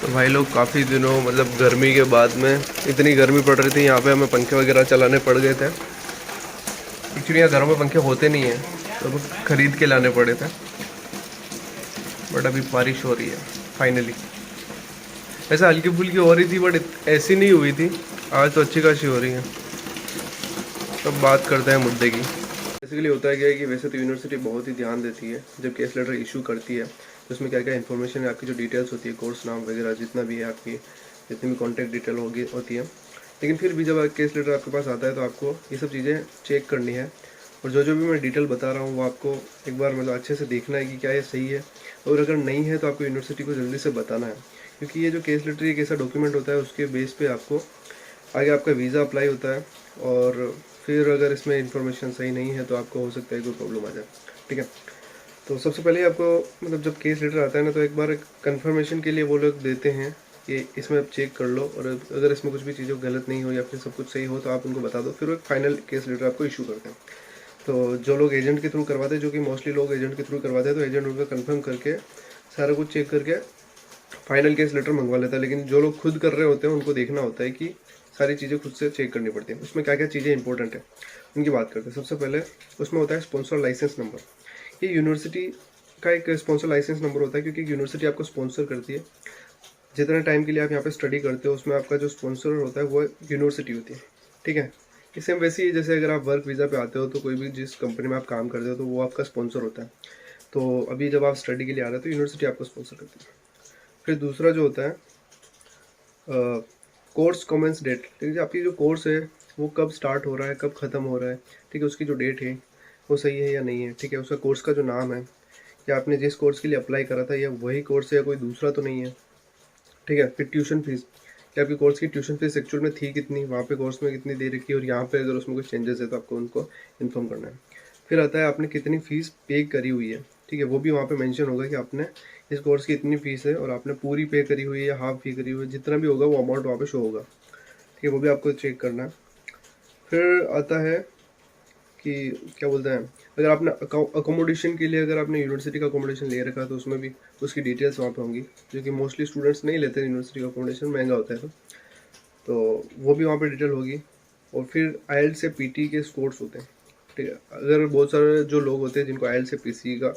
तो भाई लोग काफ़ी दिनों मतलब गर्मी के बाद में इतनी गर्मी पड़ रही थी, यहाँ पे हमें पंखे वगैरह चलाने पड़ गए थे। एक्चुअली यहाँ घरों में पंखे होते नहीं हैं तो अब खरीद के लाने पड़े थे। बट अभी बारिश हो रही है फाइनली। ऐसा हल्की फुल्की हो रही थी बट ऐसी नहीं हुई थी। आज तो अच्छी खासी हो रही है। तब बात करते हैं मुद्दे की। बेसिकली होता है क्या है कि वैसे तो यूनिवर्सिटी बहुत ही ध्यान देती है जब केस लेटर इशू करती है, तो उसमें क्या क्या इन्फॉर्मेशन है, आपकी जो डिटेल्स होती है, कोर्स नाम वगैरह जितना भी है, आपकी जितनी भी कॉन्टैक्ट डिटेल होती है। लेकिन फिर भी जब केस लेटर आपके पास आता है तो आपको ये सब चीज़ें चेक करनी है। और जो जो भी मैं डिटेल बता रहा हूँ वो आपको एक बार मतलब अच्छे से देखना है कि क्या ये सही है। और अगर नहीं है तो आपको यूनिवर्सिटी को जल्दी से बताना है, क्योंकि ये जो केस लेटर एक ऐसा डॉक्यूमेंट होता है उसके बेस पे आपको आगे आपका वीज़ा अप्लाई होता है। और फिर अगर इसमें इंफॉर्मेशन सही नहीं है तो आपको हो सकता है कोई प्रॉब्लम आ जाए। ठीक है, तो सबसे पहले आपको मतलब जब केस लेटर आता है ना तो एक बार कंफर्मेशन के लिए वो लोग देते हैं कि इसमें आप चेक कर लो, और अगर इसमें कुछ भी चीज़ें गलत नहीं हो या फिर सब कुछ सही हो तो आप उनको बता दो, फिर वो एक फाइनल केस लेटर आपको इशू करते हैं। तो जो लोग एजेंट के थ्रू करवाते हैं, जो कि मोस्टली लोग एजेंट के थ्रू करवाते हैं, तो एजेंट उनका कंफर्म करके सारा कुछ चेक करके फाइनल केस लेटर मंगवा लेता है। लेकिन जो लोग खुद कर रहे होते हैं उनको देखना होता है कि सारी चीज़ें खुद से चेक करनी पड़ती हैं। उसमें क्या क्या चीज़ें इंपॉर्टेंट है उनकी बात करते हैं। सबसे पहले उसमें होता है स्पॉन्सर लाइसेंस नंबर। ये यूनिवर्सिटी का एक स्पॉन्सर लाइसेंस नंबर होता है, क्योंकि यूनिवर्सिटी आपको स्पॉन्सर करती है। जितने टाइम के लिए आप यहाँ पे स्टडी करते हो उसमें आपका जो स्पॉन्सर होता है वो यूनिवर्सिटी होती है। ठीक है, कि सेम वैसे ही जैसे अगर आप वर्क वीज़ा पे आते हो तो कोई भी जिस कंपनी में आप काम करते हो तो वो आपका स्पॉन्सर होता है। तो अभी जब आप स्टडी के लिए आ रहे हो तो यूनिवर्सिटी आपको स्पॉन्सर करती है। फिर दूसरा जो होता है कोर्स कमेंस डेट। ठीक है, आपकी जो कोर्स है वो कब स्टार्ट हो रहा है, कब ख़त्म हो रहा है। ठीक है, उसकी जो डेट है वो सही है या नहीं है। ठीक है, उसका कोर्स का जो नाम है, क्या आपने जिस कोर्स के लिए अप्लाई करा था या वही कोर्स है या कोई दूसरा तो नहीं है। ठीक है, फिर ट्यूशन फीस, कि आपकी कोर्स की ट्यूशन फीस एक्चुअल में थी कितनी, वहाँ पे कोर्स में कितनी दे रखी है, और यहाँ पे अगर उसमें कुछ चेंजेस है तो आपको उनको इन्फॉर्म करना है। फिर आता है आपने कितनी फ़ीस पे करी हुई है। ठीक है, वो भी वहाँ पे मेंशन होगा कि आपने इस कोर्स की इतनी फ़ीस है और आपने पूरी पे करी हुई है या हाफ फी करी हुई है, जितना भी होगा वो अमाउंट वहाँ पे शो होगा। ठीक है, वो भी आपको चेक करना है। फिर आता है कि क्या बोलते हैं, अगर आपने अकोमोडेशन के लिए अगर आपने यूनिवर्सिटी का अकोमोडेशन ले रखा है तो उसमें भी उसकी डिटेल्स वहाँ पे होंगी, जो कि मोस्टली स्टूडेंट्स नहीं लेते हैं। यूनिवर्सिटी का अकोमोडेशन महंगा होता है तो वो भी वहाँ पे डिटेल होगी। और फिर आईएलटीएस से पीटी के स्कोर्स होते हैं। ठीक है, अगर बहुत सारे जो लोग होते हैं जिनको आईएलटीएस से पीसी का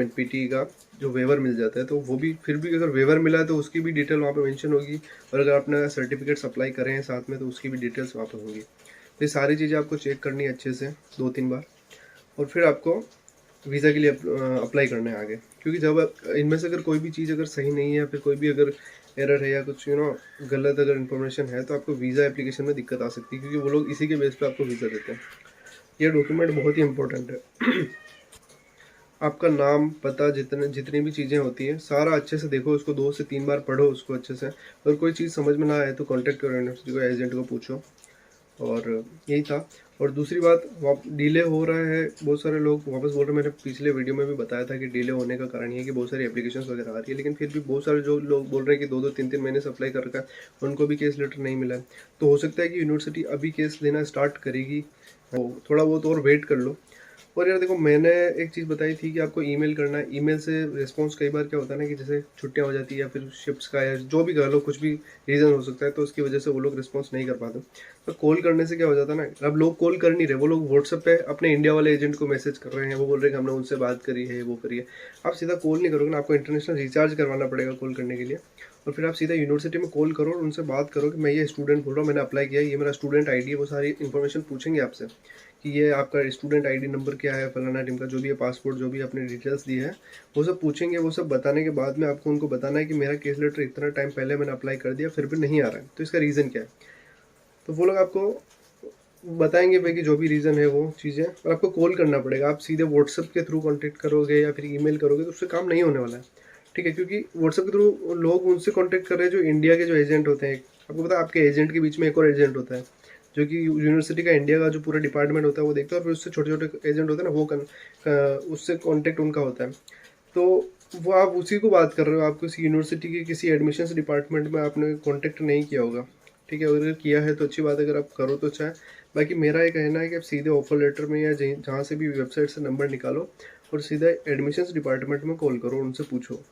पीटी का जो वेवर मिल जाता है, तो वो भी फिर भी अगर वेवर मिला है तो उसकी भी डिटेल वहाँ पे मेंशन होगी। और अगर आपने सर्टिफिकेट्स अप्लाई करें हैं साथ में तो उसकी भी डिटेल्स वहाँ पे होंगी। तो ये सारी चीज़ें आपको चेक करनी है अच्छे से 2-3 बार, और फिर आपको वीज़ा के लिए अप्लाई करना है आगे। क्योंकि जब इनमें से अगर कोई भी चीज़ अगर सही नहीं है या फिर कोई भी अगर एरर है या कुछ गलत अगर इन्फॉर्मेशन है तो आपको वीज़ा एप्लीकेशन में दिक्कत आ सकती है, क्योंकि वो लोग इसी के बेस पे आपको वीज़ा देते हैं। ये डॉक्यूमेंट बहुत ही इंपॉर्टेंट है। आपका नाम, पता, जितनी भी चीज़ें होती हैं सारा अच्छे से देखो, उसको 2 से 3 बार पढ़ो उसको अच्छे से। अगर कोई चीज़ समझ में ना आए तो कॉन्टैक्ट करो यूनिवर्सिटी को, एजेंट को पूछो। और यही था। और दूसरी बात, डिले हो रहा है, बहुत सारे लोग वापस बोल रहे हैं। मैंने पिछले वीडियो में भी बताया था कि डिले होने का कारण ये है कि बहुत सारी एप्लीकेशंस वगैरह आ रही है, लेकिन फिर भी बहुत सारे जो लोग बोल रहे हैं कि 2-2 3-3 महीने से अप्लाई कर रखा है उनको भी केस लेटर नहीं मिला है। तो हो सकता है कि यूनिवर्सिटी अभी केस लेना स्टार्ट करेगी, तो थोड़ा बहुत और वेट कर लो। और यार देखो, मैंने एक चीज़ बताई थी कि आपको ईमेल करना है। ईमेल से रिस्पांस कई बार क्या होता है ना कि जैसे छुट्टियां हो जाती है या फिर शिफ्ट्स का या जो भी कह लो, कुछ भी रीज़न हो सकता है, तो उसकी वजह से वो लोग रिस्पांस नहीं कर पाते। तो कॉल करने से क्या हो जाता है ना, अब लोग कॉल कर नहीं रहे, वो लोग व्हाट्सएप पे अपने इंडिया वाले एजेंट को मैसेज कर रहे हैं। वो बोल रहे हैं कि हमने उनसे बात करी है, वो करी है। आप सीधा कॉल नहीं करोगे ना, आपको इंटरनेशनल रिचार्ज करवाना पड़ेगा कॉल करने के लिए। और फिर आप सीधा यूनिवर्सिटी में कॉल करो और उनसे बात करो कि मैं ये स्टूडेंट बोल रहा हूँ, मैंने अप्लाई किया है, ये मेरा स्टूडेंट आईडी है। वो सारी इन्फॉर्मेशन पूछेंगे आपसे कि ये आपका स्टूडेंट आईडी नंबर क्या है, फलाना टीम का जो भी है, पासपोर्ट जो भी आपने डिटेल्स दी है वो सब पूछेंगे। वो सब बताने के बाद में आपको उनको बताना है कि मेरा केस लेटर इतना टाइम पहले मैंने अप्लाई कर दिया फिर भी नहीं आ रहा है, तो इसका रीज़न क्या है। तो वो लोग आपको बताएंगे भाई कि जो भी रीज़न है वो चीज़ें, और आपको कॉल करना पड़ेगा। आप सीधे व्हाट्सएप के थ्रू कॉन्टेक्ट करोगे या फिर ईमेल करोगे तो उससे काम नहीं होने वाला है। ठीक है, क्योंकि व्हाट्सएप के थ्रू लोग उनसे कॉन्टेक्ट कर रहे हैं जो इंडिया के जो एजेंट होते हैं। आपको पता है, आपके एजेंट के बीच में एक और एजेंट होता है जो कि यूनिवर्सिटी का इंडिया का जो पूरा डिपार्टमेंट होता है वो देखता है, और फिर उससे छोटे छोटे एजेंट होते हैं ना, उससे कॉन्टेक्ट उनका होता है। तो वो आप उसी को बात कर रहे हो, आप किसी यूनिवर्सिटी के किसी एडमिशन्स डिपार्टमेंट में आपने कॉन्टेक्ट नहीं किया होगा। ठीक है, अगर किया है तो अच्छी बात है, अगर आप करो तो अच्छा है। बाकी मेरा ये कहना है कि आप सीधे ऑफर लेटर में या जहाँ से भी वेबसाइट से नंबर निकालो और सीधा एडमिशन्स डिपार्टमेंट में कॉल करो, उनसे पूछो।